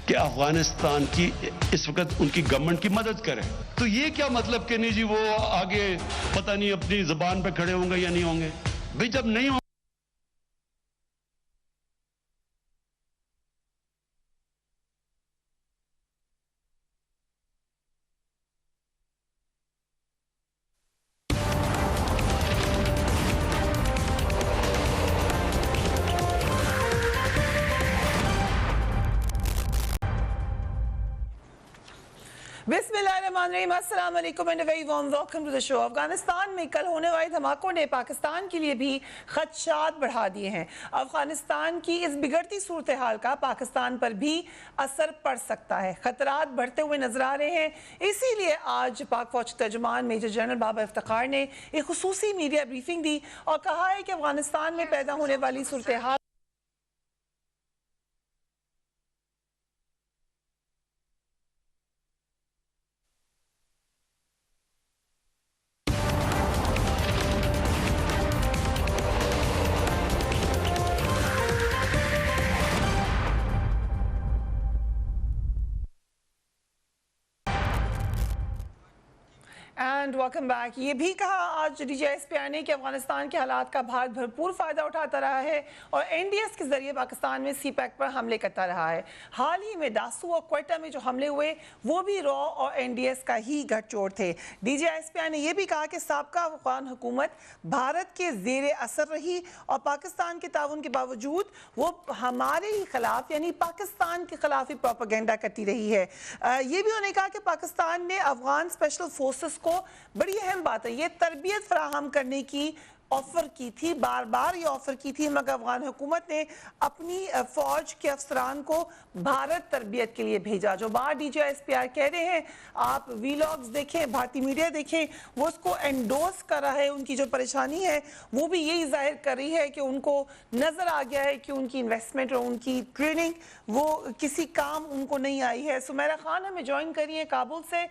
कि अफगानिस्तान की इस वक्त उनकी गवर्नमेंट की मदद करें। तो ये क्या मतलब कि नहीं जी वो आगे पता नहीं अपनी जुबान पे खड़े होंगे या नहीं होंगे। भाई जब नहीं होंगे बिस्मिल्लाहिर्रहमानिर्रहीम, अस्सलाम वालेकुम and very warm welcome to the show. Afghanistan में कल होने वाले धमाकों ने पाकिस्तान के लिए भी खदशात बढ़ा दिए हैं। अफगानिस्तान की इस बिगड़ती सूरत हाल का पाकिस्तान पर भी असर पड़ सकता है। खतरात बढ़ते हुए नजर आ रहे हैं। इसीलिए आज पाक फौज के तर्जुमान मेजर जनरल बाबर इफ्तिखार ने एक खुसूसी मीडिया ब्रीफिंग दी और कहा है कि अफगानिस्तान में पैदा होने वाली सूरत हाल एंड वेलकम बैक। ये भी कहा आज DGSPI ने कि अफगानिस्तान के हालात का भारत भरपूर फ़ायदा उठाता रहा है और NDS के ज़रिए पाकिस्तान में CPEC पर हमले करता रहा है। हाल ही में दासू और क्वेटा में जो हमले हुए वो भी रॉ और NDS का ही गठजोड़ थे। DGSPI ने यह भी कहा कि साबका अफगान हुकूमत भारत के ज़ेर असर रही और पाकिस्तान के ताउन के बावजूद वो हमारे ही खिलाफ यानी पाकिस्तान के खिलाफ ही प्रोपेगेंडा करती रही है। ये भी उन्होंने कहा कि पाकिस्तान ने अफगान स्पेशल फोर्सेस को, बड़ी अहम बात है, ये तरबियत फराहम करने की ऑफर की थी, बार बार ये ऑफर की थी, मगर अफगान हुकूमत ने अपनी फौज के अफसरान को भारत तरबियत के लिए भेजा। जो बार DGSPI कह रहे हैं, आप वीलॉग्स देखें, भारतीय मीडिया देखें, वो उसको एंडोर्स कर रहा है। उनकी जो परेशानी है वो भी यही जाहिर कर रही है कि उनको नज़र आ गया है कि उनकी इन्वेस्टमेंट और उनकी ट्रेनिंग वो किसी काम उनको नहीं आई है। सुमेरा खान हमें ज्वाइन करी है काबुल से।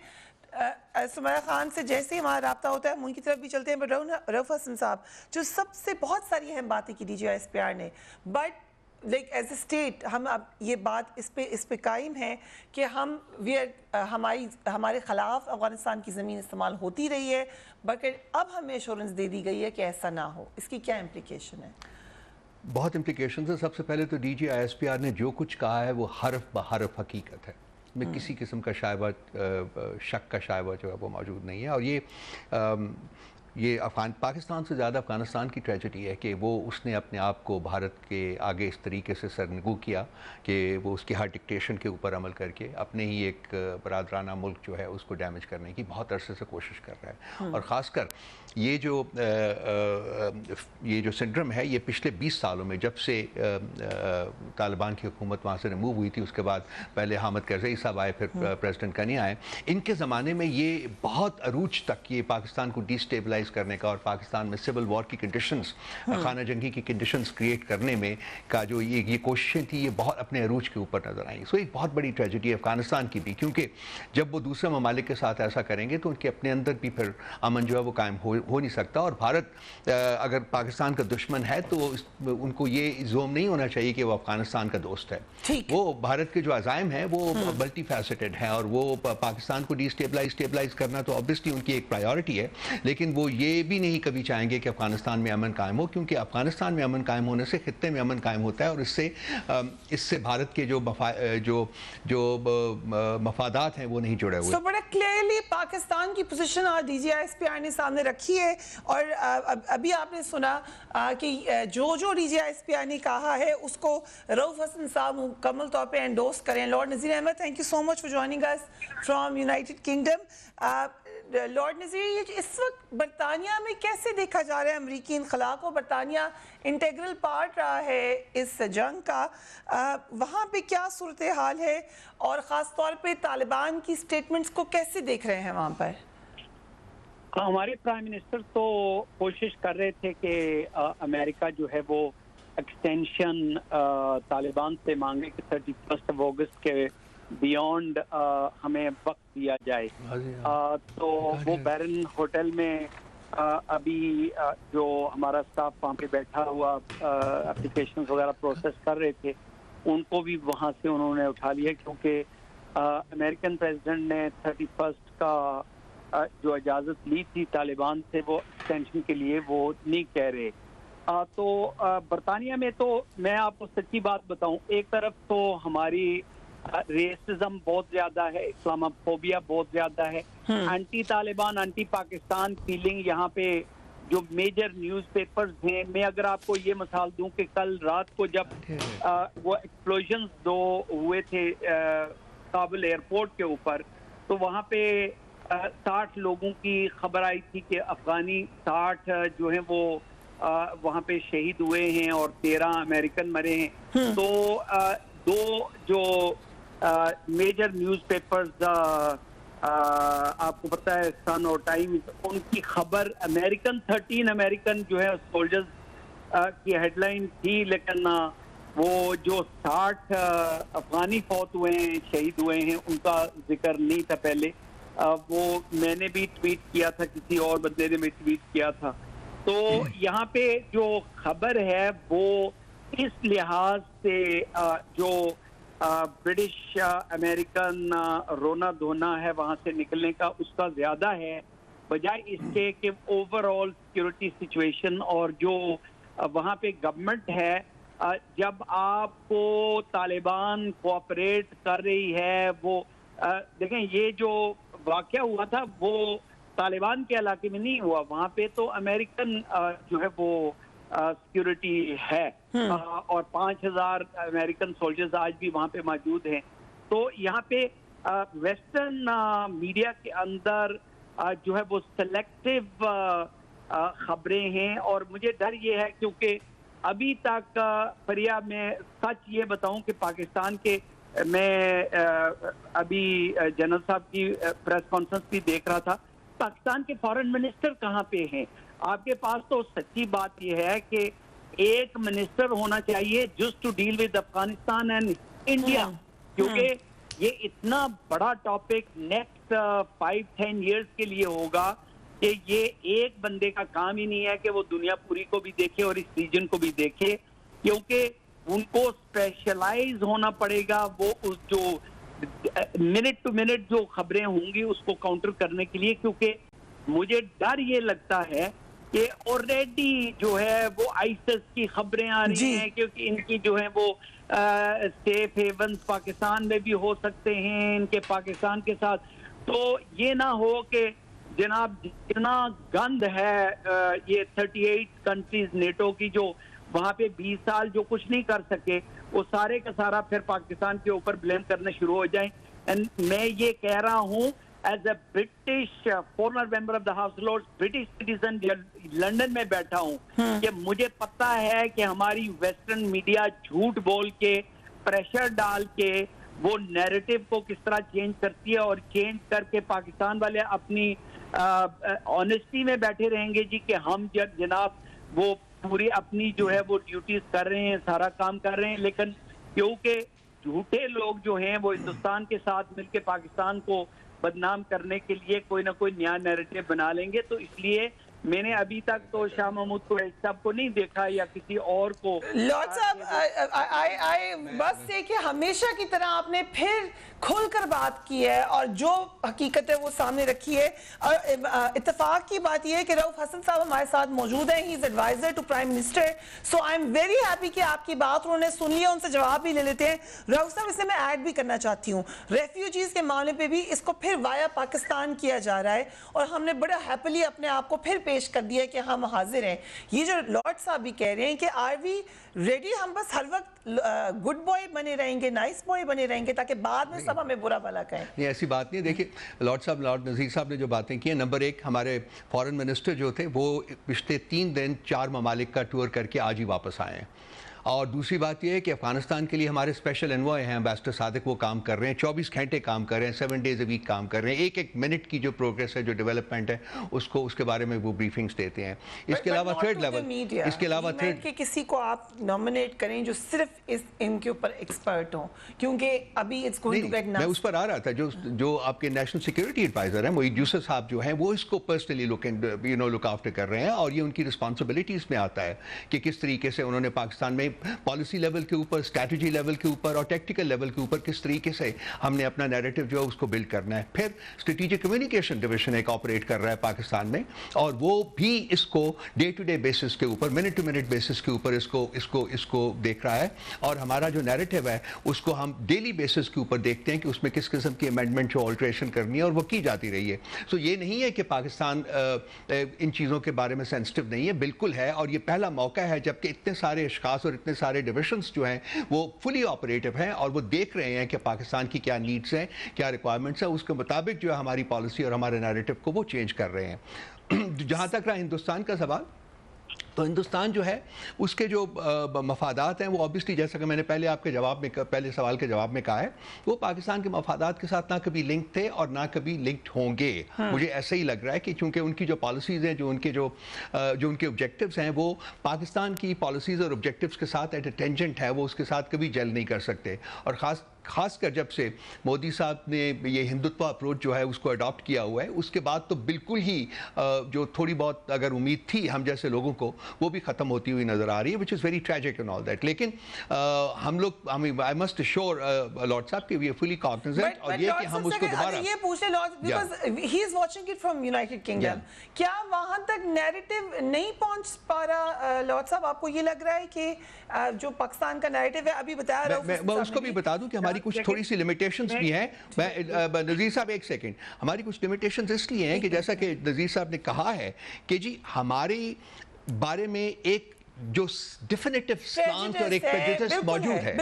सुमेरा खान से जैसे ही हमारा रब्ता होता है उनकी तरफ भी चलते हैं। बट रऊफ हसन साहब, जो सबसे बहुत सारी अहम बातें की DGSPI ने, but like as a state हम अब ये बात इस पे कायम है कि हमारे ख़िलाफ़ अफ़गानिस्तान की ज़मीन इस्तेमाल होती रही है, बट अब हमें एश्योरेंस दे दी गई है कि ऐसा ना हो। इसकी क्या इम्प्लिकेशन है? बहुत इम्प्लिकेशन है। सबसे पहले तो DGSPI ने जो कुछ कहा है वो हरफ ब हरफ हकीकत है, में किसी किस्म का शायबा शक का शायबा जो है वो मौजूद नहीं है। और ये पाकिस्तान से ज़्यादा अफ़गानिस्तान की ट्रेजेडी है कि वो उसने अपने आप को भारत के आगे इस तरीके से सरनगू किया कि वो उसकी हर डिक्टेशन के ऊपर अमल करके अपने ही एक बरादराना मुल्क जो है उसको डैमेज करने की बहुत अरसे से कोशिश कर रहा है। और ख़ासकर ये जो सिंड्रोम है ये पिछले 20 सालों में, जब से तालिबान की हुकूमत वहाँ से रिमूव हुई थी, उसके बाद पहले हामिद करज़ई साहब आए, फिर प्रेसिडेंट गनी आए, इनके ज़माने में ये बहुत अरूज तक ये पाकिस्तान को डिस्टेबलाइज करने का और पाकिस्तान में सिविल वॉर की कंडीशंस, खाना जंगी की कंडीशंस क्रिएट करने में का जो ये कोशिशें थी, ये बहुत अपने अरूज के ऊपर नजर आई। सो एक बहुत बड़ी ट्रेजेडी है अफगानिस्तान की भी, क्योंकि जब वो दूसरे ममालिक के साथ ऐसा करेंगे तो उनके अपने अंदर भी फिर अमन जो है वो कायम हो नहीं सकता। और भारत अगर पाकिस्तान का दुश्मन है तो उनको ये जोम नहीं होना चाहिए कि वो अफगानिस्तान का दोस्त है। वो भारत के जो अज़ाइम है वो मल्टी फैसेटेड है और वो पाकिस्तान को डिस्टेबलाइज करना तो ऑब्वियसली उनकी एक प्रायोरिटी है, लेकिन वो ये भी नहीं कभी चाहेंगे कि अफगानिस्तान में अमन कायम हो, क्योंकि अफगानिस्तान में अमन कायम होने से खित्ते में अमन कायम होता है और इससे भारत के जो मफादात हैं वो नहीं जुड़े हुए। बड़ा क्लियरली पाकिस्तान की पोजीशन आज DGSPI ने सामने रखी है। और अभी आपने सुना कि जो DGSPI ने कहा है उसको रऊफ हसन साहब मुकम्मल तौर पे एंडोर्स करें। Lord Nazir Ahmed, thank you so much for joining us from United Kingdom. Lord Nazir, ये इस वक्त बरतानिया में कैसे देखा जा रहा है अमरीकी इनखला को? बरतानिया इंटेग्रल पार्ट रहा है इस जंग का, वहाँ पे क्या सूरत हाल है और ख़ास तौर पे तालिबान की स्टेटमेंट्स को कैसे देख रहे हैं वहाँ पर? हमारे प्राइम मिनिस्टर तो कोशिश कर रहे थे कि अमेरिका जो है वो एक्सटेंशन तालिबान से मांगे कि 31 अगस्त के बियॉन्ड हमें वक्त दिया जाए। तो वो बैरन होटल में अभी जो हमारा स्टाफ वहाँ पे बैठा हुआ एप्लीकेशन वगैरह प्रोसेस कर रहे थे, उनको भी वहाँ से उन्होंने उठा लिया, क्योंकि अमेरिकन प्रेसिडेंट ने 31 का जो इजाज़त ली थी तालिबान से वो एक्सटेंशन के लिए वो नहीं कह रहे। तो बरतानिया में तो मैं आपको सच्ची बात बताऊं, एक तरफ तो हमारी रेसिज्म बहुत ज्यादा है, इस्लामोफोबिया बहुत ज्यादा है, anti Taliban anti Pakistan feeling यहाँ पे जो मेजर न्यूज़पेपर्स हैं। मैं अगर आपको ये मिसाल दूं कि कल रात को जब वो एक्सप्लोजन्स 2 हुए थे काबुल एयरपोर्ट के ऊपर, तो वहाँ पे 60 लोगों की खबर आई थी कि अफगानी 60 जो हैं वो वहाँ पे शहीद हुए हैं और 13 अमेरिकन मरे हैं। तो 2 जो मेजर न्यूज़पेपर्स आपको पता है, सन और टाइम्स, उनकी खबर 13 अमेरिकन जो है सोल्जर्स की हेडलाइन थी, लेकिन वो जो 60 अफगानी फौत हुए हैं, शहीद हुए हैं, उनका जिक्र नहीं था पहले। वो मैंने भी ट्वीट किया था, किसी और बंदे ने भी ट्वीट किया था। तो यहाँ पे जो खबर है वो इस लिहाज से जो ब्रिटिश अमेरिकन रोना धोना है वहाँ से निकलने का, उसका ज़्यादा है, बजाय इसके कि ओवरऑल सिक्योरिटी सिचुएशन और जो वहाँ पे गवर्नमेंट है, जब आपको तालिबान कोऑपरेट कर रही है, वो देखें ये जो वाक़या हुआ था वो तालिबान के इलाके में नहीं हुआ, वहाँ पे तो अमेरिकन जो है वो सिक्योरिटी है और 5000 अमेरिकन सोल्जर्स आज भी वहाँ पे मौजूद हैं। तो यहाँ पे वेस्टर्न मीडिया के अंदर जो है वो सेलेक्टिव खबरें हैं, और मुझे डर ये है क्योंकि अभी तक फरिया मैं सच ये बताऊं कि पाकिस्तान के, मैं अभी जनरल साहब की प्रेस कॉन्फ्रेंस भी देख रहा था, पाकिस्तान के फॉरेन मिनिस्टर कहाँ पे हैं? आपके पास तो सच्ची बात यह है कि एक मिनिस्टर होना चाहिए just to deal with Afghanistan and India, क्योंकि ये इतना बड़ा टॉपिक नेक्स्ट 5-10 इयर्स के लिए होगा कि ये एक बंदे का काम ही नहीं है कि वो दुनिया पूरी को भी देखे और इस रीजन को भी देखे, क्योंकि उनको स्पेशलाइज होना पड़ेगा वो उस जो मिनट टू मिनट जो खबरें होंगी उसको काउंटर करने के लिए। क्योंकि मुझे डर ये लगता है कि ऑलरेडी जो है वो आईएसआईएस की खबरें आ रही हैं, क्योंकि इनकी जो है वो सेफ हेवन पाकिस्तान में भी हो सकते हैं इनके पाकिस्तान के साथ। तो ये ना हो कि जनाब जितना गंद है ये 38 कंट्रीज नेटो की जो वहाँ पे 20 साल जो कुछ नहीं कर सके, वो सारे का सारा फिर पाकिस्तान के ऊपर ब्लेम करने शुरू हो जाए। एंड मैं ये कह रहा हूँ as a British former member of the House Lords, British citizen, London में बैठा हूँ, कि मुझे पता है कि हमारी वेस्टर्न मीडिया झूठ बोल के, प्रेशर डाल के वो नैरेटिव को किस तरह चेंज करती है, और चेंज करके पाकिस्तान वाले अपनी ऑनेस्टी में बैठे रहेंगे जी कि हम जनाब वो पूरी अपनी जो है वो ड्यूटीज कर रहे हैं, सारा काम कर रहे हैं, लेकिन क्योंकि झूठे लोग जो हैं वो हिंदुस्तान के साथ मिलकर पाकिस्तान को बदनाम करने के लिए कोई ना कोई नया नैरेटिव बना लेंगे। तो इसलिए मैंने अभी तक तो शाह महमूद कुरैशी साहब को नहीं देखा या किसी और को। लॉर्ड साहब, बस से कि हमेशा की तरह आपने फिर खुलकर बात की है और जो हकीकत है वो सामने रखी है। और इत्तेफाक की बात यह है कि रऊफ हसन साहब हमारे साथ मौजूद हैं, he is adviser to prime minister. So I am very happy कि आपकी बात उन्होंने सुन लिया, उनसे जवाब भी ले लेते हैं। रऊफ साहब, इसे मैं ऐड भी करना चाहती हूँ, रेफ्यूजीज के मामले पे भी इसको फिर वाया पाकिस्तान किया जा रहा है और हमने बड़ा हैप्पीली अपने आप को फिर पेश कर दिया कि हम हाजिर हैं। ये जो लॉर्ड साहब भी कह रहे हैं कि आर वी रेडी, हम बस हर वक्त गुड बॉय बने रहेंगे, नाइस बॉय बने रहेंगे ताकि बाद में सब हमें बुरा भला कहें। नहीं, ऐसी बात नहीं है। देखिए लॉर्ड नज़ीर साहब ने जो बातें की हैं, नंबर एक, हमारे फॉरेन मिनिस्टर जो थे वो पिछले 3 दिन 4 ममालिक का टूर करके आज ही वापस आए हैं। और दूसरी बात यह है कि अफगानिस्तान के लिए हमारे स्पेशल एनवॉय हैं एम्बेसडर सादिक, वो काम कर रहे हैं, 24 घंटे काम कर रहे हैं, 7 डेज अ वीक काम कर रहे हैं, एक मिनट की जो प्रोग्रेस है, जो डेवलपमेंट है, उसको उसके बारे में वो ब्रीफिंग्स देते हैं। इसके अलावा थर्ड लेवल, इसके अलावा थर्ड कि किसी को आप नॉमिनेट करें जो सिर्फ इनके ऊपर एक्सपर्ट हो, क्योंकि अभी इट्स गोइंग टू गेट, मैं उस पर आ रहा था, जो आपके नेशनल सिक्योरिटी एडवाइजर हैं मोईद यूसुफ साहब जो हैं, वो इसको पर्सनली लुक आफ्टर कर रहे हैं और ये उनकी रिस्पॉन्सिबिलिटीज में आता है कि किस तरीके से उन्होंने पाकिस्तान में पॉलिसी लेवल के ऊपर, स्ट्रैटेजी लेवल के ऊपर और टेक्निकल लेवल के ऊपर किस तरीके से हमने अपना नैरेटिव जो है उसको बिल्ड करना है। फिर स्ट्रेटेजिक कम्युनिकेशन डिवीजन एक ऑपरेट कर रहा है पाकिस्तान में, और वो भी इसको डे टू डे बेसिस के ऊपर, मिनट टू मिनट बेसिस के ऊपर इसको देख रहा है। और हमारा जो नैरेटिव है उसको हम डेली बेसिस के ऊपर देखते हैं कि उसमें किस किस्म की अमेंडमेंट जो ऑल्ट्रेशन करनी है, और वो की जाती रही है। सो ये नहीं है कि पाकिस्तान इन चीज़ों के बारे में सेंसिटिव नहीं है, बिल्कुल है। और ये पहला मौका है जबकि इतने सारे अशखास और इतने सारे डिविजन्स जो हैं वो फुली ऑपरेटिव हैं और वो देख रहे हैं कि पाकिस्तान की क्या नीड्स हैं, क्या रिक्वायरमेंट्स हैं, उसके मुताबिक जो है हमारी पॉलिसी और हमारे नैरेटिव को वो चेंज कर रहे हैं। जहाँ तक रहा हिंदुस्तान का सवाल, तो हिंदुस्तान जो है उसके जो मफादात हैं वो ऑब्वियसली, जैसा कि मैंने पहले आपके जवाब में, पहले सवाल के जवाब में कहा है, वो पाकिस्तान के मफादात के साथ ना कभी लिंक थे और ना कभी लिंक्ड होंगे। मुझे ऐसा ही लग रहा है कि चूंकि उनकी जो पॉलिसीज़ हैं, जो उनके ऑब्जेक्टिव्स हैं, वो पाकिस्तान की पॉलिसीज़ और ऑब्जेक्टिव्स के साथ एट ए टेंजेंट है, वो उसके साथ कभी जेल नहीं कर सकते। और खासकर जब से मोदी साहब ने ये हिंदुत्व अप्रोच जो है उसको अडॉप्ट किया हुआ है, उसके बाद तो बिल्कुल ही जो थोड़ी बहुत अगर उम्मीद थी हम जैसे लोगों को, वो भी ख़त्म होती हुई नज़र आ रही है, which is very tragic and all that. लेकिन हम लोग, आई मस्ट अश्योर लॉर्ड साहब कि वी आर फुली कॉग्निजेंट, और ये कि हम उसको दोबारा ये पूछे Lord, because he is watching it from United kingdom, क्या वहां तक नैरेटिव नहीं पहुंच पा रहा लॉर्ड साहब? आपको ये लग रहा है कि जो पाकिस्तान का नैरेटिव है, अभी बता रहा हूं, मैं उसको भी बता दूं कि हमारी कुछ थोड़ी सी लिमिटेशंस भी हैं। मैं नज़ीर साहब एक सेकंड, हमारी कुछ लिमिटेशंस इसलिए हैं कि जैसा कि नज़ीर साहब ने कहा है कि जी हमारे बारे में एक जो डिफिनेटिव स्टांस और एक प्रेजुडिस मौजूद है।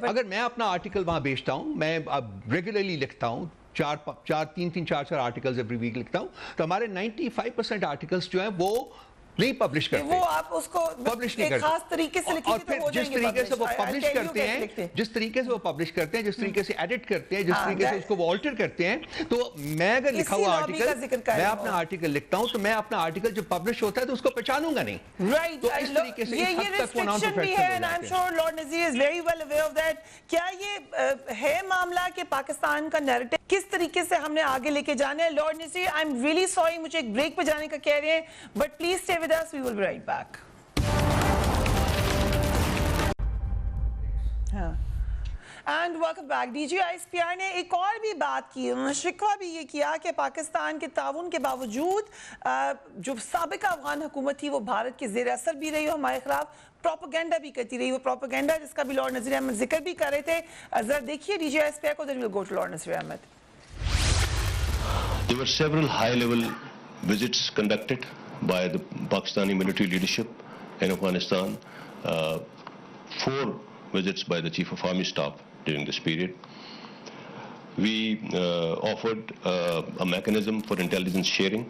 अगर मैं अपना आर्टिकल वहां बेचता हूं, मैं अब रेगुलरली लिखता हूं, चार आर्टिकल्स एवरी वीक लिखता हूं, तो हमारे 95% आर्टिकल्स जो हैं वो नहीं पब्लिश करते, वो आप उसको पब्लिश नहीं करते, खास तरीके से लिखिए, और फिर जिस तरीके से वो पब्लिश करते हैं, जिस तरीके से वो पब्लिश करते हैं, जिस तरीके से एडिट करते हैं, जिस तरीके से उसको वो ऑल्टर करते हैं, तो मैं अगर लिखा हुआ आर्टिकल, मैं अपना आर्टिकल लिखता हूं, तो मैं अपना आर्टिकल जो पब्लिश होता है तो उसको पहचानूंगा नहीं, राइट? तो इस तरीके से ये रिस्ट्रिक्शन भी है, and I am sure lord Nazir is very well aware of that. क्या ये है मामला कि पाकिस्तान का नैरेटिव किस तरीके से हमने आगे लेके जाना है? Lord Nazir, I am really sorry, मुझे एक ब्रेक पे जाने का कह रहे हैं, but please stay with us, we will be right back. And welcome back. DGISPR ने एक और भी बात की, उन्होंने शिकवा भी ये किया कि पाकिस्तान के ताउन के बावजूद जो साबिका अफगान हुकूमत थी वो भारत के ज़ेर असर भी रही, हमारे खिलाफ प्रोपेगेंडा भी करती रही। वो प्रोपेगेंडा जिसका भी लॉर्ड नज़ीर अहमद जिक्र भी कर रहे थे, जरा देखिए DGISPR को, then we'll go to Lord Nazir Ahmed. There were several high-level visits conducted by the Pakistani military leadership in Afghanistan, 4 visits by the Chief of Army Staff during this period. We offered a mechanism for intelligence sharing.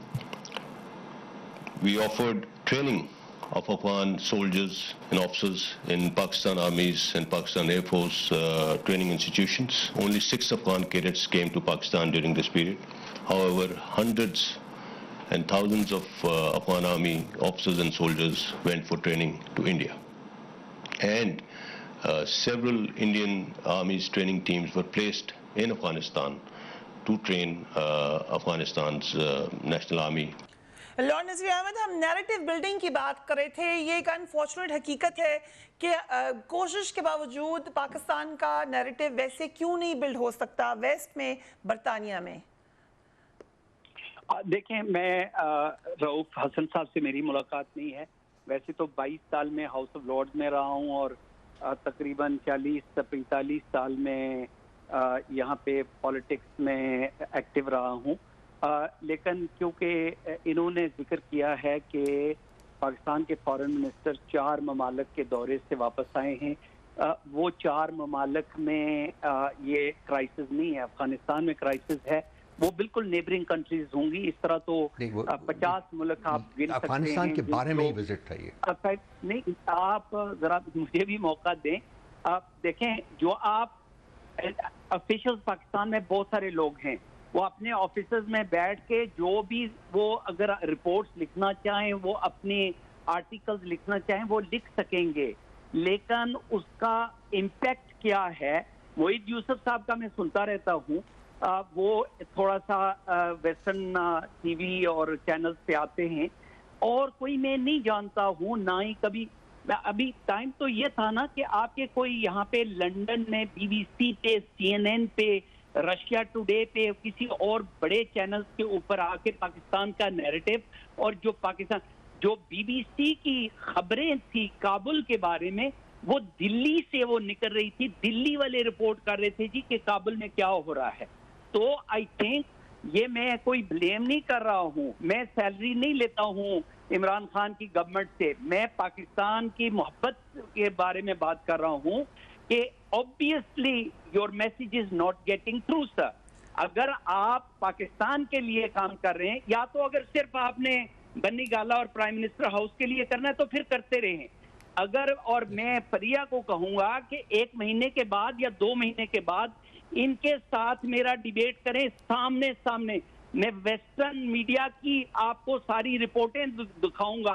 We offered training of Afghan soldiers and officers in Pakistan Armies and Pakistan Air Force training institutions. Only 6 Afghan cadets came to Pakistan during this period. However, hundreds and thousands of Afghan army officers and soldiers went for training to India. And several Indian Army's training teams were placed in Afghanistan to train Afghanistan's National Army. Lord Nazir Ahmed, हम narrative building की बात कर रहे थे। ये एक unfortunate हकीकत है कि कोशिश के बावजूद पाकिस्तान का नैरेटिव वैसे क्यों नहीं बिल्ड हो सकता वेस्ट में, बरतानिया में? देखें, मैं रऊफ हसन साहब से मेरी मुलाकात नहीं है। वैसे तो 22 साल में हाउस ऑफ लॉर्ड्स में रहा हूँ और तकरीबन 40 से 45 साल में यहाँ पे पॉलिटिक्स में एक्टिव रहा हूँ। लेकिन क्योंकि इन्होंने जिक्र किया है कि पाकिस्तान के फॉरेन मिनिस्टर 4 ममालिक के दौरे से वापस आए हैं, वो 4 ममालिक में ये क्राइसिस नहीं है, अफगानिस्तान में क्राइसिस है। वो बिल्कुल नेबरिंग कंट्रीज होंगी। इस तरह तो 50 मुल्क आप गिन सकते हैं। अफगानिस्तान के बारे में ही विजिट था ये। नहीं, आप जरा मुझे भी मौका दें। आप देखें, जो आप ऑफिशियल्स पाकिस्तान में बहुत सारे लोग हैं, वो अपने ऑफिस में बैठ के जो भी वो अगर रिपोर्ट्स लिखना चाहें, वो अपने आर्टिकल्स लिखना चाहें, वो लिख सकेंगे। लेकिन उसका इम्पैक्ट क्या है? मोहित यूसुफ साहब का मैं सुनता रहता हूँ, वो थोड़ा सा वेस्टर्न टीवी और चैनल्स पे आते हैं, और कोई मैं नहीं जानता हूँ, ना ही कभी अभी टाइम तो ये था ना कि आपके कोई यहाँ पे लंदन में बीबीसी पे, CNN पे, रशिया टुडे पे, किसी और बड़े चैनल्स के ऊपर आके पाकिस्तान का नैरेटिव और जो बीबीसी की खबरें थी काबुल के बारे में, वो दिल्ली से वो निकल रही थी, दिल्ली वाले रिपोर्ट कर रहे थे जी कि काबुल में क्या हो रहा है। तो आई थिंक ये मैं कोई ब्लेम नहीं कर रहा हूँ, मैं सैलरी नहीं लेता हूँ इमरान खान की गवर्नमेंट से, मैं पाकिस्तान की मोहब्बत के बारे में बात कर रहा हूँ कि obviously your message is not getting through sir. अगर आप पाकिस्तान के लिए काम कर रहे हैं, या तो अगर सिर्फ आपने बन्नी गाला और प्राइम मिनिस्टर हाउस के लिए करना है तो फिर करते रहें। अगर, और मैं फरिया को कहूंगा कि 1 महीने के बाद या 2 महीने के बाद इनके साथ मेरा डिबेट करें सामने सामने। मैं वेस्टर्न मीडिया की आपको सारी रिपोर्टें दिखाऊंगा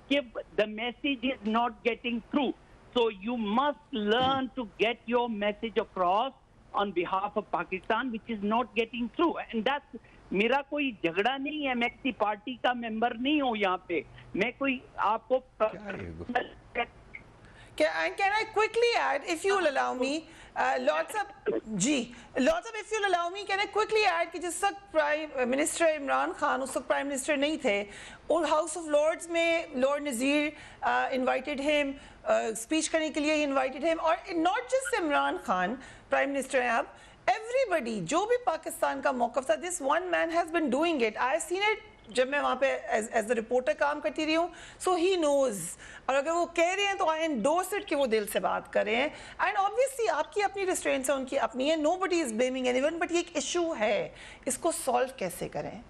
कि the message is not getting through, so you must learn to get your message across on behalf of Pakistan which is not getting through. And that's, मेरा कोई झगड़ा नहीं है, मैं किसी पार्टी का मेंबर नहीं हूं यहाँ पे, मैं कोई आपको Can I quickly add, if you'll allow me, lots of, if you'll allow me, can I quickly add कि जिस वक्त प्राइम मिनिस्टर इमरान खान उस वक्त प्राइम मिनिस्टर नहीं थे, और हाउस ऑफ लॉर्ड्स में लॉर्ड नज़ीर इनवाइटेड हिम स्पीच करने के लिए, इनवाइटेड हिम, और not just Imran Khan prime minister हैं अब, एवरीबडी जो भी पाकिस्तान का मौक़िफ़ था, this one man has been doing it. I seen it जब मैं वहाँ पे एज अ रिपोर्टर काम करती रही हूँ, सो ही नोज, और अगर वो कह रहे हैं तो आई एंडोर्स इट कि वो दिल से बात कर रहे हैं। एंड ऑब्वियसली आपकी अपनी रिस्ट्रेंट्स है, उनकी अपनी है, nobody is blaming anyone, but ये एक इशू है, इसको सॉल्व कैसे करें?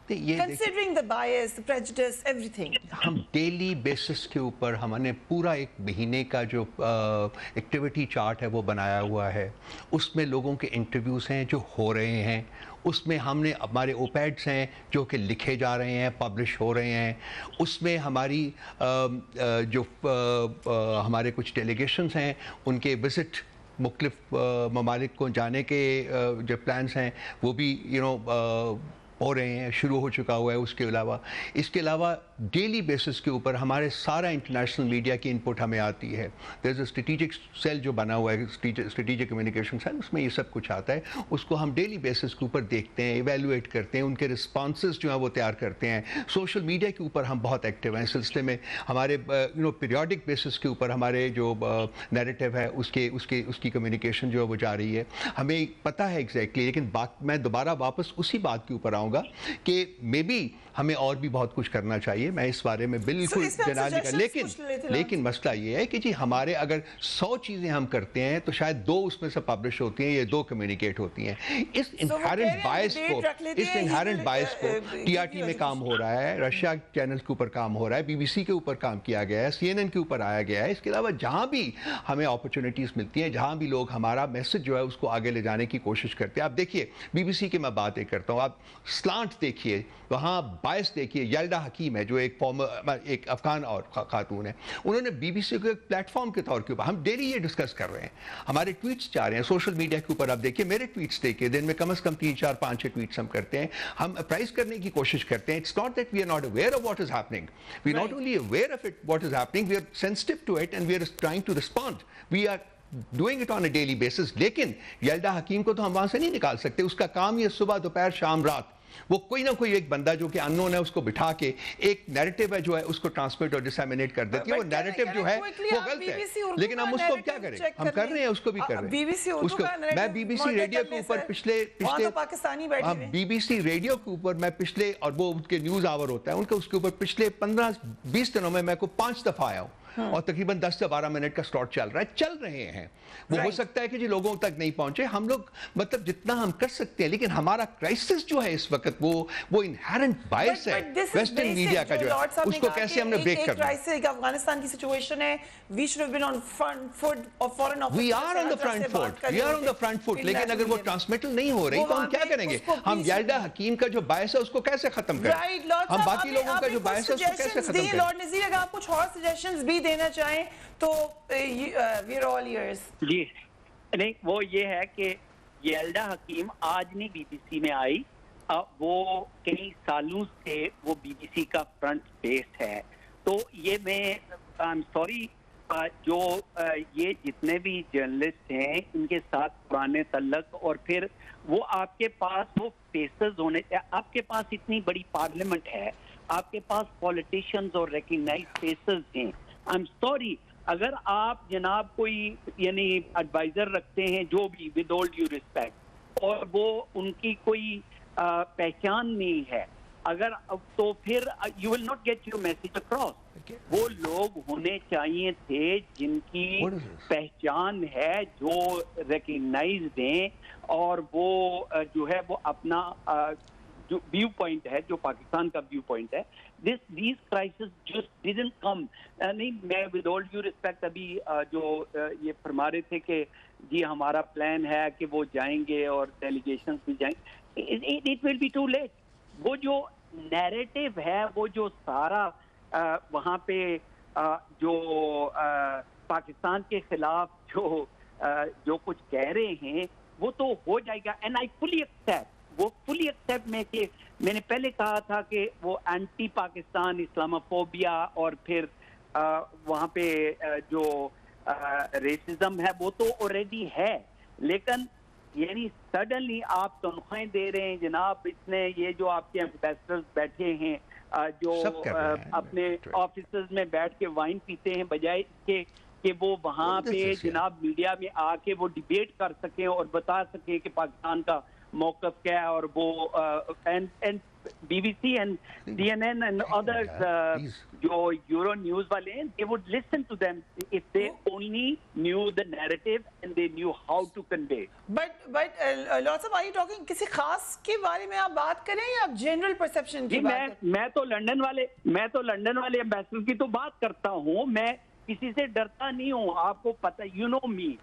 Considering the bias, the prejudice, everything. हम डेली बेसिस के ऊपर हमने पूरा एक महीने का जो एक्टिविटी चार्ट है वो बनाया हुआ है, उसमें लोगों के इंटरव्यूज़ हैं जो हो रहे हैं, उसमें हमने हमारे ओपैड्स हैं जो कि लिखे जा रहे हैं, पब्लिश हो रहे हैं, उसमें हमारी जो हमारे कुछ डेलीगेशंस हैं उनके विज़िट मुख्तलिफ ममालिक को जाने के जो प्लान्स हैं वो भी हो रहे हैं, शुरू हो चुका हुआ है। इसके अलावा डेली बेसिस के ऊपर हमारे सारा इंटरनेशनल मीडिया की इनपुट हमें आती है। There is a strategic cell जो बना हुआ है, स्ट्रेटेजिक कम्युनिकेशन सेल, उसमें ये सब कुछ आता है, उसको हम डेली बेसिस के ऊपर देखते हैं, इवेलुएट करते हैं, उनके रिस्पॉन्सेज जो है वो तैयार करते हैं। सोशल मीडिया के ऊपर हम बहुत एक्टिव हैं इस सिलसिले में, हमारे पीरियोडिक बेसिस के ऊपर हमारे जो नैरेटिव है उसकी कम्युनिकेशन जो है वो जा रही है, हमें पता है एग्जैक्टली। लेकिन मैं दोबारा वापस उसी बात के ऊपर आऊँगा कि मे बी हमें और भी बहुत कुछ करना चाहिए, मैं इस बारे में बिल्कुल जनाजी का, लेकिन मसला ये है कि जी हमारे अगर 100 चीज़ें हम करते हैं तो शायद 2 उसमें से पब्लिश होती हैं या 2 कम्युनिकेट होती हैं। इस इनहेरेंट बायस को TRT में काम हो रहा है, रशिया चैनल के ऊपर काम हो रहा है, BBC के ऊपर काम किया गया है, CNN के ऊपर आया गया है। इसके अलावा जहाँ भी हमें अपॉर्चुनिटीज़ मिलती हैं, जहाँ भी लोग हमारा मैसेज जो है उसको आगे ले जाने की कोशिश करते हैं। आप देखिए BBC की मैं बात करता हूँ, आप स्लांट देखिए, वहाँ बायस देखिए, यल्दा हकीम है जो एक अफगान और खातून है, उन्होंने BBC को एक प्लेटफॉर्म के तौर के ऊपर, हम डेली ये डिस्कस कर रहे हैं, हमारे ट्वीट्स जा रहे हैं सोशल मीडिया के ऊपर। आप देखिए मेरे ट्वीट्स देखिए, दिन में कम से कम 3, 4, 5, 6 ट्वीट्स हम करते हैं, हम अप्राइज करने की कोशिश करते हैं। It's not that we are not aware of what is happening, we are not only aware of it what is happening, we are sensitive to it and we are trying to respond, we are doing it on a daily basis. लेकिन यल्दा हकीम को तो हम वहां से नहीं निकाल सकते, उसका काम ये सुबह दोपहर शाम रात वो कोई ना कोई एक बंदा जो कि अननोन है उसको बिठा के एक नैरेटिव है जो है उसको ट्रांसमिट और डिसैमिनेट कर देती है। वो नैरेटिव जो है वो गलत है, लेकिन हम उसको क्या करें, हम कर रहे हैं, उसको भी कर रहे हैं। उसको मैं BBC रेडियो के ऊपर पिछले BBC रेडियो के ऊपर मैं पिछले, और वो उनके न्यूज आवर होता है उनका, उसके ऊपर पिछले 15-20 दिनों में मैं को 5 दफा आया हूँ और तकरीबन 10 से 12 मिनट का स्लॉट चल रहे हैं। वो हो सकता है कि जी लोगों तक नहीं पहुंचे, हम लोग मतलब जितना हम कर सकते हैं, लेकिन हमारा क्राइसिस जो है इस वक्त वो इनहेरेंट बायस है वेस्टर्न मीडिया का जो है, उसको कैसे हमने ब्रेक करना है। अफगानिस्तान की सिचुएशन है, we should have been on front foot of foreign office, we are on the front foot, लेकिन अगर वो ट्रांसमिटल नहीं हो रही तो हम क्या करेंगे? हम यल्दा हकीम का जो बायस है उसको कैसे खत्म करें? हम बाकी लोगों का जो बायस है उसको कैसे खत्म करें? लॉर्ड नज़ीर, अगर आप कुछ और सजेशंस भी देना चाहें तो वी आर ऑल इयर्स। जी नहीं, वो ये है कि यल्दा हकीम आज नहीं BBC में आई, वो कई सालों से वो BBC का फ्रंट फेस है। तो ये मैं आई एम सॉरी जो ये जितने भी जर्नलिस्ट हैं इनके साथ पुराने तल्लक, और फिर वो आपके पास वो फेसेस होने, आपके पास इतनी बड़ी पार्लियामेंट है, आपके पास पॉलिटिशियंस और रिकग्नाइज फेसेस हैं। आई एम सॉरी, अगर आप जनाब कोई यानी एडवाइजर रखते हैं जो भी, विद ऑल ड्यू रिस्पेक्ट, और वो उनकी कोई पहचान नहीं है, अगर तो फिर you will not gate your message across. वो लोग होने चाहिए थे जिनकी पहचान है, जो रिकग्नाइज्ड हैं, और वो जो है वो अपना जो व्यू पॉइंट है, जो पाकिस्तान का व्यू पॉइंट है। These crisis just didn't come. नहीं, मैं विद ऑल ड्यू रिस्पेक्ट अभी जो ये फरमा रहे थे कि जी हमारा प्लान है कि वो जाएंगे और डेलीगेशंस भी जाएंगे, it will be too late. वो जो नैरेटिव है, वो जो सारा वहाँ पे जो पाकिस्तान के खिलाफ जो कुछ कह रहे हैं, वो तो हो जाएगा। एंड आई फुली एक्सेप्ट, वो फुली एक्सेप्ट में कि मैंने पहले कहा था कि वो एंटी पाकिस्तान इस्लामोफोबिया और फिर वहाँ पे जो रेसिज्म है वो तो ऑलरेडी है, लेकिन यानी सडनली आप तनख्वाहें दे रहे हैं जनाब, इतने ये जो आपके एम्बेसडर्स बैठे हैं जो अपने ऑफिस में बैठ के वाइन पीते हैं, बजाय इसके कि वो वहाँ पे जनाब मीडिया में आके वो डिबेट कर सकें और बता सकें कि पाकिस्तान का मौक़िफ़ क्या है। और वो and BBC and CNN and others जो यूरो न्यूज़ वाले हैं, they would listen to them if they only knew the narrative and they knew how to convey. But Lord साहब, are you talking किसी खास के बारे में आप बात करें या आप जनरल परसेप्शन की बात करें? मैं तो लंदन वाले एम्बेसडर की तो बात करता हूँ, मैं किसी से डरता नहीं हूँ। आपको पता, यू नो मी,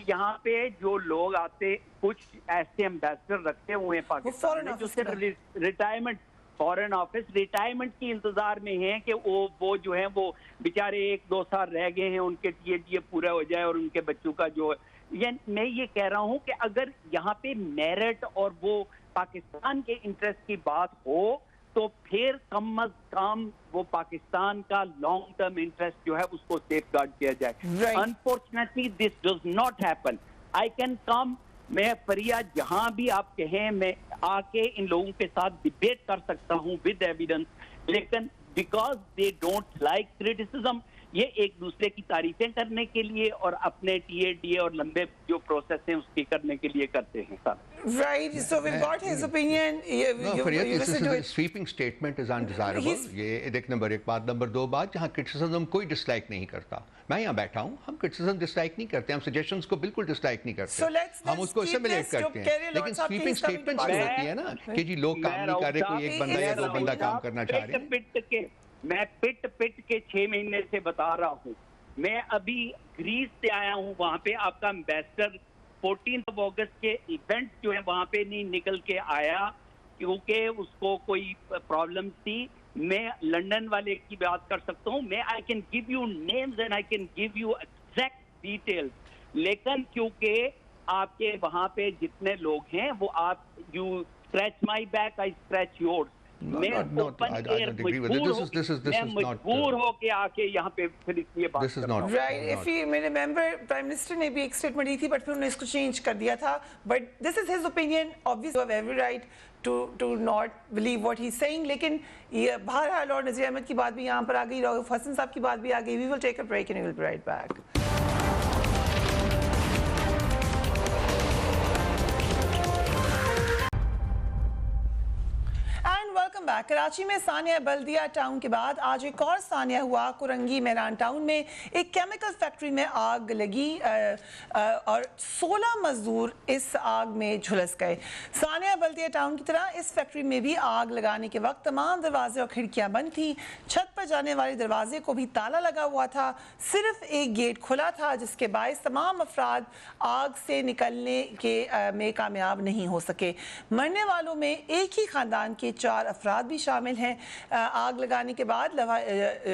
यहाँ पे जो लोग आते, कुछ ऐसे एम्बेसडर रखे हुए हैं पाकिस्तान में जो सिर्फ रिटायरमेंट, फॉरेन ऑफिस रिटायरमेंट की इंतजार में हैं कि वो जो है वो बेचारे 1-2 साल रह गए हैं, उनके टीए पूरा हो जाए और उनके बच्चों का जो मैं ये कह रहा हूँ कि अगर यहाँ पे मेरिट और वो पाकिस्तान के इंटरेस्ट की बात हो तो फिर कम अज कम वो पाकिस्तान का लॉन्ग टर्म इंटरेस्ट जो है उसको सेफगार्ड किया जाए। Unfortunately this does not happen. I can come, मैं फरिया जहां भी आप कहें, मैं आके इन लोगों के साथ डिबेट कर सकता हूं विद एविडेंस, लेकिन because they don't like criticism, ये एक दूसरे की तारीफें करने के लिए और अपने टीए और लंबे जो प्रोसेस हैं उसकी करने के लिए करते हैं sir. Right, so we've got his opinion. Sweeping statement is undesirable. ये एक नंबर एक बात। नंबर 2 बात, जहाँ क्रिटिसिज्म कोई डिसलाइक नहीं करता। मैं यहाँ बैठा हूँ, हम क्रिटिसिज्म डिसलाइक नहीं करते, हम सजेशंस को बिल्कुल डिसलाइक नहीं करते, हम उसको असिमिलेट करते हैं। लेकिन स्वीपिंग स्टेटमेंट्स जो होती है ना कि जी लोग काम नहीं कर रहे, कोई एक बंदा या 2 बंदा काम करना चाह रहे हैं। मैं पिट के 6 महीने से बता रहा हूँ। मैं अभी ग्रीस से आया हूँ, वहाँ पे आपका एम्बेसडर 14 अगस्त के इवेंट जो है वहाँ पे नहीं निकल के आया क्योंकि उसको कोई प्रॉब्लम थी। मैं लंदन वाले की बात कर सकता हूँ, मैं I can give you names and I can give you exact details, लेकिन क्योंकि आपके वहाँ पे जितने लोग हैं वो आप you scratch my back, I scratch yours. मैं ओपन एयर मजबूर होके आके यहाँ पे फिर इसलिए बात कर रहा हूँ। Right, if you may remember, prime minister ने भी एक स्टेटमेंट दी थी, बट फिर उन्होंने इसको चेंज कर दिया था। But this is his opinion, obviously you have every right to not believe what he is saying. लेकिन ये बहरहाल, और नज़ीर अहमद की बात भी यहाँ पर आ गई, रऊफ हसन साहब की बात भी आ गई। We will take a break and we will be right back. Welcome back. Karachi में सानिया बल्दिया टाउन के बाद आज एक और सानिया हुआ। कुरंगी मैरान टाउन में एक केमिकल फैक्ट्री में आग लगी और 16 मजदूर इस आग में झुलस गए। सानिया बल्दिया टाउन की तरह इस फैक्ट्री में भी आग लगाने के वक्त तमाम दरवाजे और खिड़कियां बंद थी। छत पर जाने वाले दरवाजे को भी ताला लगा हुआ था, सिर्फ एक गेट खुला था, जिसके बायस तमाम अफराद आग से निकलने के में कामयाब नहीं हो सके। मरने वालों में एक ही खानदान के 4 अफराद भी शामिल हैं। आग लगाने के बाद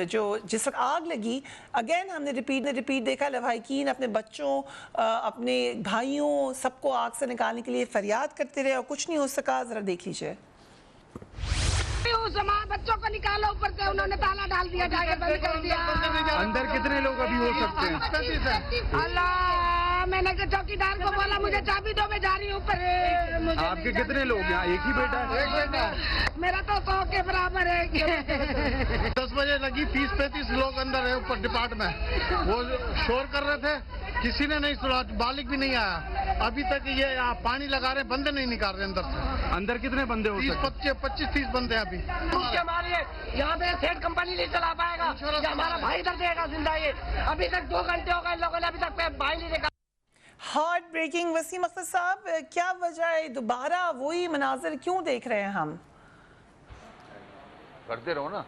जो जिस वक्त आग लगी, अगेन हमने रिपीट देखा, लवाहिकीन अपने बच्चों, अपने भाइयों, सबको आग से निकालने के लिए फरियाद करते रहे और कुछ नहीं हो सका। जरा देख लीजिए। उस माँ बच्चों को निकालो ऊपर से, उन्होंने ताला डाल दिया, जाके बंद कर दिया। अंदर कितने लोग अभी हो सकते हैं? अल्लाह, मैंने चौकीदार को बोला मुझे चाबी दो, मैं जा रही हूँ ऊपर। आपके कितने लोग यहाँ? एक ही बेटा है? एक बेटा मेरा तो 100 के बराबर है। 10 बजे लगी, 30-35 लोग अंदर है ऊपर डिपार्टमेंट में, वो शोर कर रहे थे, किसी ने नहीं सुना, बालिक भी नहीं आया अभी तक। ये पानी लगा रहे, बंदे नहीं निकाल रहे अंदर से। अंदर कितने बंदे हो? 25-30 बंदे हैं अभी। हमारे यहाँ पे सेठ कंपनी नहीं चला पाएगा, हमारा भाई इधर देगा जिंदा। ये अभी तक 2 घंटे हो गए, लोगों ने अभी तक भाई नहीं देखा। Heart breaking. वसीम अख्तर साहब, क्या वजह है, दोबारा वही मनाजिर क्यों देख रहे हैं हम? करते रहो ना,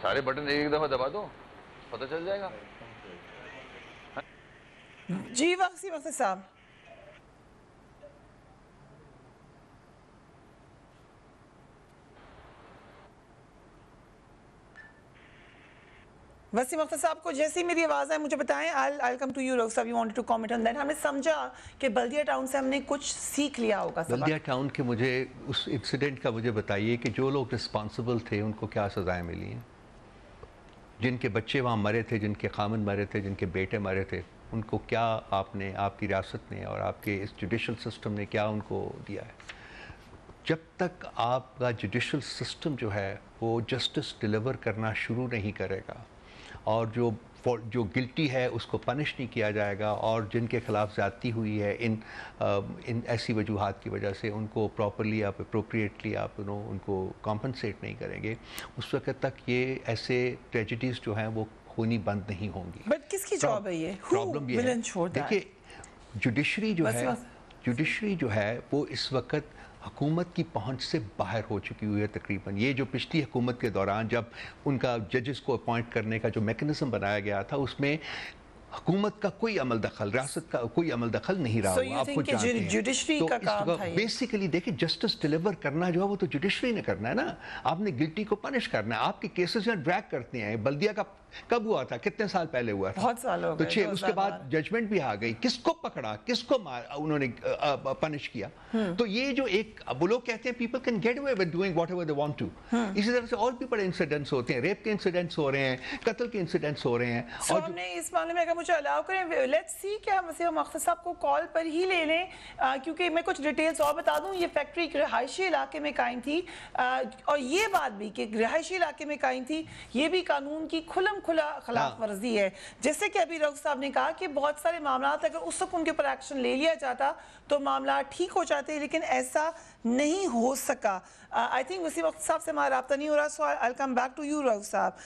सारे बटन एक दफा दबा दो, पता चल जाएगा। जी वसीम अख्तर साहब। वसीम अख्तर साहब को जैसी मेरी आवाज़ है मुझे बताएं। I'll come to you, doctor साहब, you wanted to comment on that। हमने समझा कि बल्दिया टाउन से हमने कुछ सीख लिया होगा। बल्दिया टाउन के मुझे उस इंसिडेंट का मुझे बताइए कि जो लोग रिस्पॉन्सिबल थे उनको क्या सज़ाएं मिली हैं? जिनके बच्चे वहाँ मरे थे, जिनके खामन मरे थे, जिनके बेटे मरे थे, उनको क्या आपने, आपकी रियासत ने और आपके इस जुडिशल सिस्टम ने क्या उनको दिया है? जब तक आपका जुडिशल सिस्टम जो है वो जस्टिस डिलीवर करना शुरू नहीं करेगा और जो गिल्टी है उसको पनिश नहीं किया जाएगा और जिनके खिलाफ ज़्यादती हुई है इन ऐसी वजूहात की वजह से उनको प्रॉपरली आप अप्रोप्रिएटली आप उनको कॉम्पनसेट नहीं करेंगे, उस वक्त तक ये ऐसे ट्रेजिडीज़ जो हैं वो होनी बंद नहीं होंगी। बट किसकी जॉब है ये? प्रॉब्लम ये है, देखिए जुडिशरी जो है वो इस वक्त हुकूमत की पहुंच से बाहर हो चुकी हुई है तकरीबन। ये जो पिछली हुकूमत के दौरान जब उनका जजेस को अपॉइंट करने का जो मैकेनिज्म बनाया गया था उसमें हुकूमत का कोई अमल दखल, रियासत का कोई अमल दखल नहीं रहा हुआ। आप खुद जानते हैं। जुडिशरी का काम था ये। बेसिकली देखिए, जस्टिस डिलीवर करना जो है वो तो जुडिशरी ने करना है ना। आपने गिल्टी को पनिश करना है। आपके केसेस यहाँ ड्रैग करते हैं। बल्दिया का कब हुआ था? कितने साल पहले हुआ था? बहुत साल हो गए। तो उसके बाद जजमेंट भी आ गई। किसको पकड़ा, किसको उन्होंने पनिश किया? तो ये जो एक वो लोग कहते हैं people can get away with doing whatever they want to. इसी तरह से और भी बड़े इंसिडेंट्स होते हैं, रेप के इंसिडेंट्स हो रहे हैं, कत्ल के इंसिडेंट्स हो रहे हैं। और हमने इस मामले में अगर मुझे अलाउ करें, लेट्स सी क्या वसीम अख्तर साहब को कॉल पर ही ले लें, क्योंकि मैं कुछ डिटेल्स और बता दूं। ये फैक्ट्री एक रिहायशी इलाके में कायम थी और ये बात भी कि रिहायशी इलाके में कायम थी, ये भी कानून की खुला खिलाफ वर्जी है। जैसे कि अभी रऊफ साहब ने कहा कि बहुत सारे मामला अगर उस वक्त उनके ऊपर एक्शन ले लिया जाता तो मामला ठीक हो जाते, लेकिन ऐसा नहीं हो सका। आई थिंक वसीम अख्तर साहब से हमारा रब्ता नहीं हो रहा, so I come back to you Rauf साहब।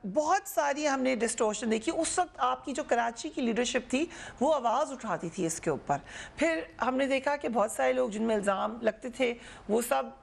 बहुत सारी हमने डिस्टोर्शन देखी। उस वक्त आपकी जो कराची की लीडरशिप थी वो आवाज़ उठाती थी इसके ऊपर। फिर हमने देखा कि बहुत सारे लोग जिनमें इल्ज़ाम लगते थे वो सब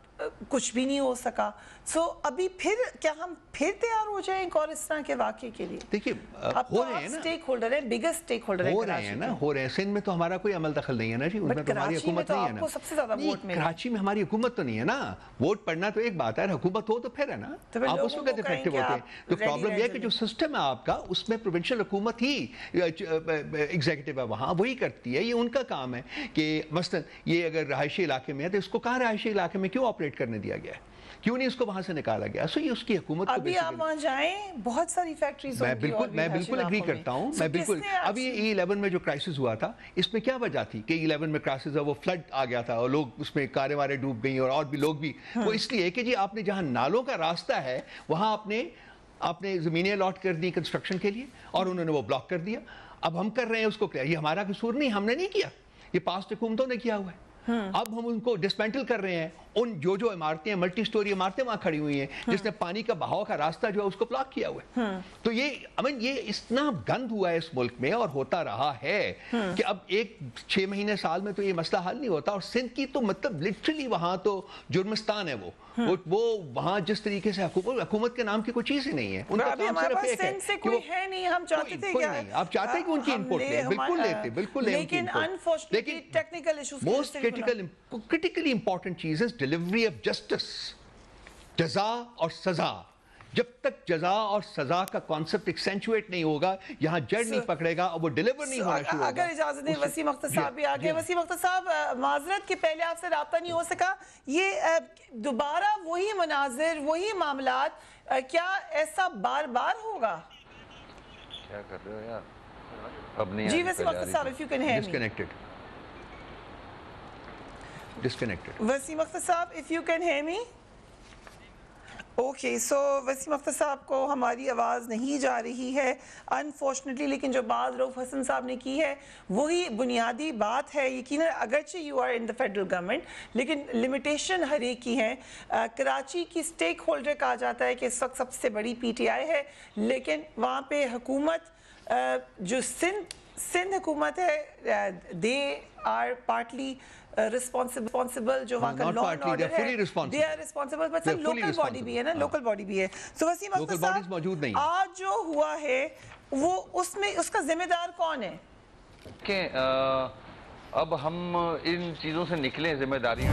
कुछ भी नहीं हो सका। सो अभी फिर क्या हम फिर तैयार हो जाएं और इस तरह के वाक़े के लिए? देखिए, हो रहे हैं ना, स्टेक होल्डर है, बिगेस्ट स्टेक होल्डर है, हो रहे हैं ना, हो रहे हैं। सिंध में तो हमारा कोई अमल दखल नहीं है ना जी, उनमें तो हमारी हुकूमत नहीं है ना। सबसे ज्यादा वोट में कराची में हमारी हुकूमत तो नहीं है ना। वोट पड़ना तो एक बात है, हुकूमत हो तो फिर है ना, आप उस वक्त इफेक्टिव होते हैं। तो प्रॉब्लम यह है कि जो सिस्टम है आपका उसमें प्रोविंशियल हुकूमत ही एग्जीक्यूटिव है, वहाँ वही करती है। ये उनका काम है कि मसलन ये अगर रहायशी इलाके में है तो इसको कहाँ रहायशी इलाके में क्यों ऑपरेट करने दिया गया है, क्यों नहीं इसको वहां से निकाला गया? सो ये उसकी हुकूमत को अभी आप वहां जाएं, बहुत सारी फैक्ट्रीज मैं बिल्कुल एग्री करता हूं। मैं बिल्कुल अभी E11 में जो क्राइसिस हुआ था इसमें क्या वजह थी कि E11 में क्राइसिस है, वो फ्लड आ गया था और लोग उसमें कारें वारें डूब गई और भी लोग भी। वो इसलिए कि जी आपने जहां नालों का रास्ता है वहां आपने जमीनें अलॉट कर दी कंस्ट्रक्शन के लिए और उन्होंने वो ब्लॉक कर दिया। अब हम कर रहे हैं उसको, क्या ये हमारा कसूर नहीं, हमने नहीं किया, ये पास्ट हुकूमतों ने किया हुआ है। अब हम उनको डिसमेंटल कर रहे हैं। उन जो इमारतें, मल्टी स्टोरी इमारतें वहां खड़ी हुई हैं जिसने पानी का बहाव का रास्ता जो है उसको ब्लॉक किया हुआ है। तो ये ये इतना गंद हुआ है इस मुल्क में और होता रहा है कि अब 6 महीने साल में तो ये मसला हल नहीं होता। और सिंध की तो मतलब लिटरली वहां तो जुर्मिस्तान है वो वहां जिस तरीके से हुकूमत के नाम की कोई चीज ही नहीं है। उनका काम सिर्फ एक है कोई है नहीं, हम चाहते थे क्या, आप चाहते हैं कि उनकी इनपुट ले, बिल्कुल लेते, लेकिन unfortunately technical issues, most critically important चीज है डिलीवरी ऑफ जस्टिस। जजा और सजा जब तक जजा और सजा का कॉन्सेप्ट एक्सेंचुएट नहीं होगा, यहाँ जड़ नहीं पकड़ेगा और वो डिलीवर नहीं होना शुरू होगा। अगर इजाजत दें, वसीम अख्तर साहब भी आ गए। वसीम अख्तर साहब, माजरत के पहले आपसे राब्ता नहीं हो सका, ये दोबारा वही मनाजिर, वही मामलात, क्या ऐसा बार बार होगा? क्या कर रहे हो यार? अब नहीं। जी वसीम अख्तर साहब, if you can hear me. Disconnected. Wasim Akhtar साहब, if you can hear me. Okay, so Wasim Akhtar साहब को हमारी आवाज़ नहीं जा रही है अनफॉर्चुनेटली, लेकिन जो बात रऊफ हसन साहब ने की है वही बुनियादी बात है। यकीनन अगरचे you are in the federal government, लेकिन लिमिटेशन हर एक की है। कराची की स्टेक होल्डर कहा जाता है कि इस वक्त सबसे बड़ी PTI है, लेकिन वहाँ पे हुकूमत जो सिंध हुकूमत है, दे आर पार्टली रिस्पॉन्सिबल, जो वहाँ का लॉ एंड ऑर्डर है, they are responsible, but sir local body भी है ना, लोकल बॉडी भी है। सो वसीम अख्तर साहब, आज जो हुआ है वो उसमें उसका जिम्मेदार कौन है? अब हम इन चीज़ों से निकले जिम्मेदारी